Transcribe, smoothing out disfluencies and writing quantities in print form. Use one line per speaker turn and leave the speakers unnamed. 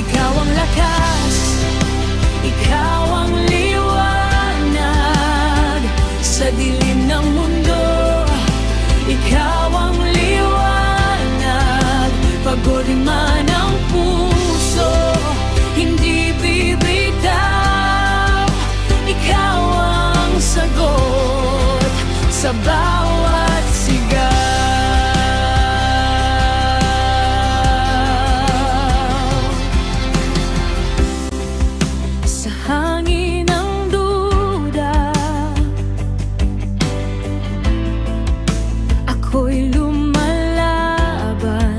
Ikaw ang lakas, ikaw ang liwanag sa dilim ng mundo. Ikaw ang liwanag, pagod man ang puso, hindi bibitaw. Ikaw ang sagot sa bawat sigaw. Sa hangin ng duda, ako'y lumalaban.